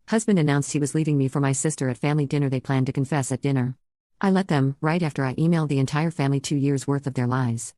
Husband announced he was leaving me for my sister at family dinner they planned to confess at dinner. I let them, right after I emailed the entire family 2 years' worth of their lies.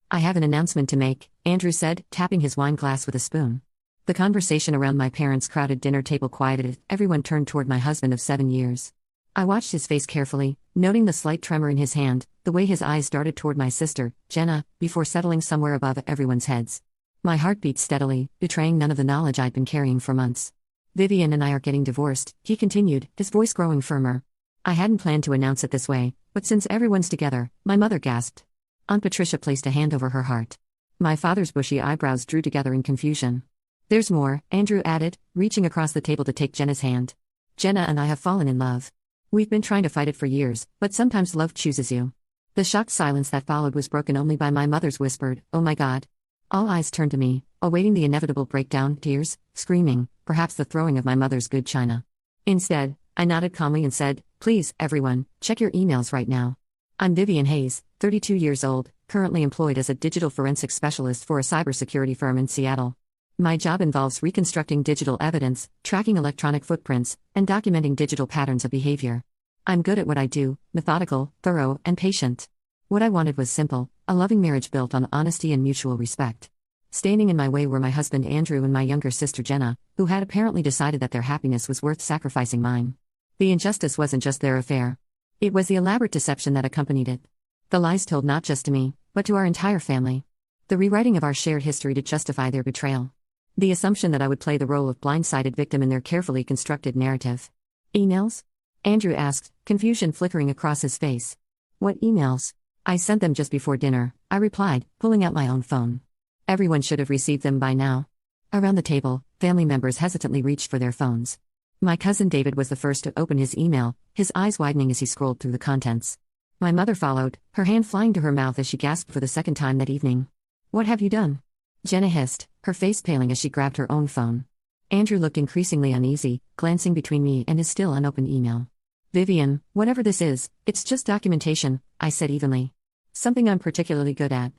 I have an announcement to make, Andrew said, tapping his wine glass with a spoon. The conversation around my parents' crowded dinner table quieted as everyone turned toward my husband of 7 years. I watched his face carefully, noting the slight tremor in his hand, the way his eyes darted toward my sister, Jenna, before settling somewhere above everyone's heads. My heart beat steadily, betraying none of the knowledge I'd been carrying for months. Vivian and I are getting divorced, he continued, his voice growing firmer. I hadn't planned to announce it this way, but since everyone's together, my mother gasped. Aunt Patricia placed a hand over her heart. My father's bushy eyebrows drew together in confusion. There's more, Andrew added, reaching across the table to take Jenna's hand. Jenna and I have fallen in love. We've been trying to fight it for years, but sometimes love chooses you. The shocked silence that followed was broken only by my mother's whispered, "Oh my God." All eyes turned to me, awaiting the inevitable breakdown, tears, screaming, perhaps the throwing of my mother's good china. Instead, I nodded calmly and said, "Please, everyone, check your emails right now. I'm Vivian Hayes, 32 years old, currently employed as a digital forensics specialist for a cybersecurity firm in Seattle. My job involves reconstructing digital evidence, tracking electronic footprints, and documenting digital patterns of behavior. I'm good at what I do, methodical, thorough, and patient. What I wanted was simple, a loving marriage built on honesty and mutual respect. Standing in my way were my husband Andrew and my younger sister Jenna, who had apparently decided that their happiness was worth sacrificing mine. The injustice wasn't just their affair. It was the elaborate deception that accompanied it. The lies told not just to me, but to our entire family. The rewriting of our shared history to justify their betrayal. The assumption that I would play the role of blindsided victim in their carefully constructed narrative. Emails? Andrew asked, confusion flickering across his face. What emails? I sent them just before dinner, I replied, pulling out my own phone. Everyone should have received them by now. Around the table, family members hesitantly reached for their phones. My cousin David was the first to open his email, his eyes widening as he scrolled through the contents. My mother followed, her hand flying to her mouth as she gasped for the second time that evening. What have you done? Jenna hissed, her face paling as she grabbed her own phone. Andrew looked increasingly uneasy, glancing between me and his still unopened email. Vivian, whatever this is, it's just documentation, I said evenly. Something I'm particularly good at.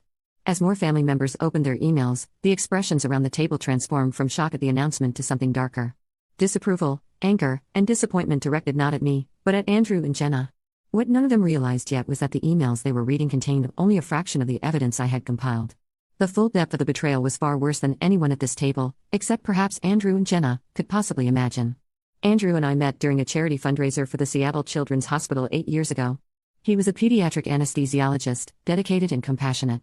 As more family members opened their emails, the expressions around the table transformed from shock at the announcement to something darker. Disapproval, anger, and disappointment directed not at me, but at Andrew and Jenna. What none of them realized yet was that the emails they were reading contained only a fraction of the evidence I had compiled. The full depth of the betrayal was far worse than anyone at this table, except perhaps Andrew and Jenna, could possibly imagine. Andrew and I met during a charity fundraiser for the Seattle Children's Hospital 8 years ago. He was a pediatric anesthesiologist, dedicated and compassionate.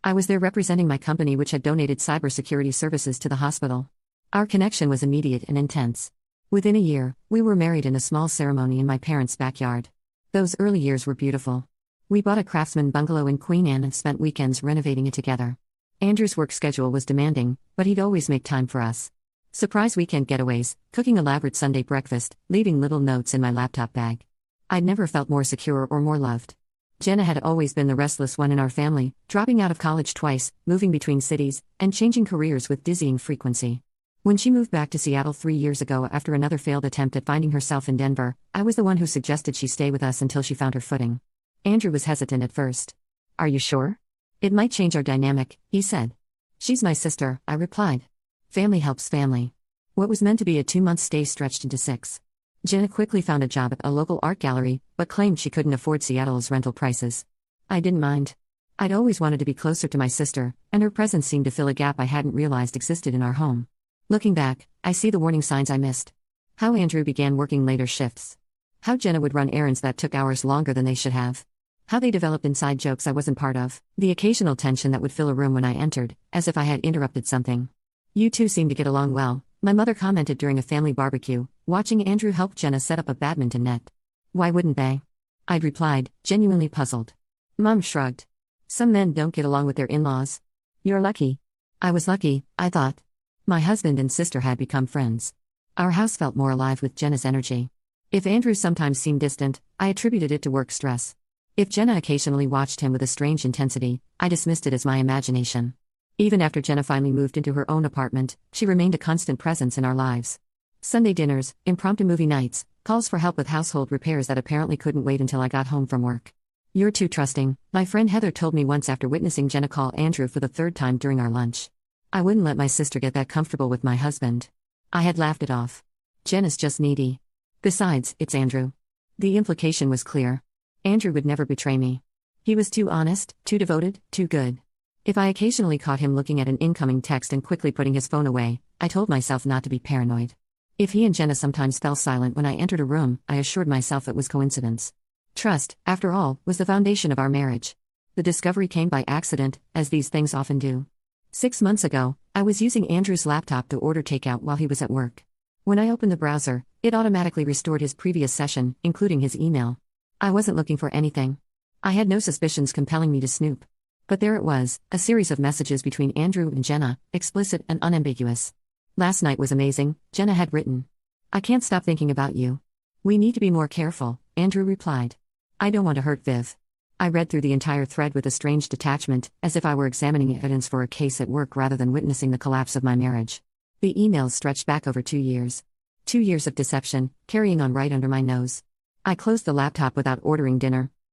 I was there representing my company, which had donated cybersecurity services to the hospital. Our connection was immediate and intense. Within a year, we were married in a small ceremony in my parents' backyard. Those early years were beautiful. We bought a craftsman bungalow in Queen Anne and spent weekends renovating it together. Andrew's work schedule was demanding, but he'd always make time for us. Surprise weekend getaways, cooking elaborate Sunday breakfast, leaving little notes in my laptop bag. I'd never felt more secure or more loved. Jenna had always been the restless one in our family, dropping out of college twice, moving between cities, and changing careers with dizzying frequency. When she moved back to Seattle 3 years ago after another failed attempt at finding herself in Denver, I was the one who suggested she stay with us until she found her footing. Andrew was hesitant at first. Are you sure? It might change our dynamic, he said. She's my sister, I replied. Family helps family. What was meant to be a 2-month stay stretched into 6. Jenna quickly found a job at a local art gallery, but claimed she couldn't afford Seattle's rental prices. I didn't mind. I'd always wanted to be closer to my sister, and her presence seemed to fill a gap I hadn't realized existed in our home. Looking back, I see the warning signs I missed. How Andrew began working later shifts. How Jenna would run errands that took hours longer than they should have. How they developed inside jokes I wasn't part of. The occasional tension that would fill a room when I entered, as if I had interrupted something. You two seem to get along well, my mother commented during a family barbecue, watching Andrew help Jenna set up a badminton net. Why wouldn't they? I'd replied, genuinely puzzled. Mom shrugged. Some men don't get along with their in-laws. You're lucky. I was lucky, I thought. My husband and sister had become friends. Our house felt more alive with Jenna's energy. If Andrew sometimes seemed distant, I attributed it to work stress. If Jenna occasionally watched him with a strange intensity, I dismissed it as my imagination. Even after Jenna finally moved into her own apartment, she remained a constant presence in our lives. Sunday dinners, impromptu movie nights, calls for help with household repairs that apparently couldn't wait until I got home from work. You're too trusting, my friend Heather told me once after witnessing Jenna call Andrew for the 3rd time during our lunch. I wouldn't let my sister get that comfortable with my husband. I had laughed it off. Jen is just needy. Besides, it's Andrew. The implication was clear. Andrew would never betray me. He was too honest, too devoted, too good. If I occasionally caught him looking at an incoming text and quickly putting his phone away, I told myself not to be paranoid. If he and Jenna sometimes fell silent when I entered a room, I assured myself it was coincidence. Trust, after all, was the foundation of our marriage. The discovery came by accident, as these things often do. 6 months ago, I was using Andrew's laptop to order takeout while he was at work. When I opened the browser, it automatically restored his previous session, including his email. I wasn't looking for anything. I had no suspicions compelling me to snoop. But there it was, a series of messages between Andrew and Jenna, explicit and unambiguous. Last night was amazing, Jenna had written. I can't stop thinking about you. We need to be more careful, Andrew replied. I don't want to hurt Viv. I read through the entire thread with a strange detachment, as if I were examining evidence for a case at work rather than witnessing the collapse of my marriage. The emails stretched back over 2 years. 2 years of deception, carrying on right under my nose. I closed the laptop without ordering dinner.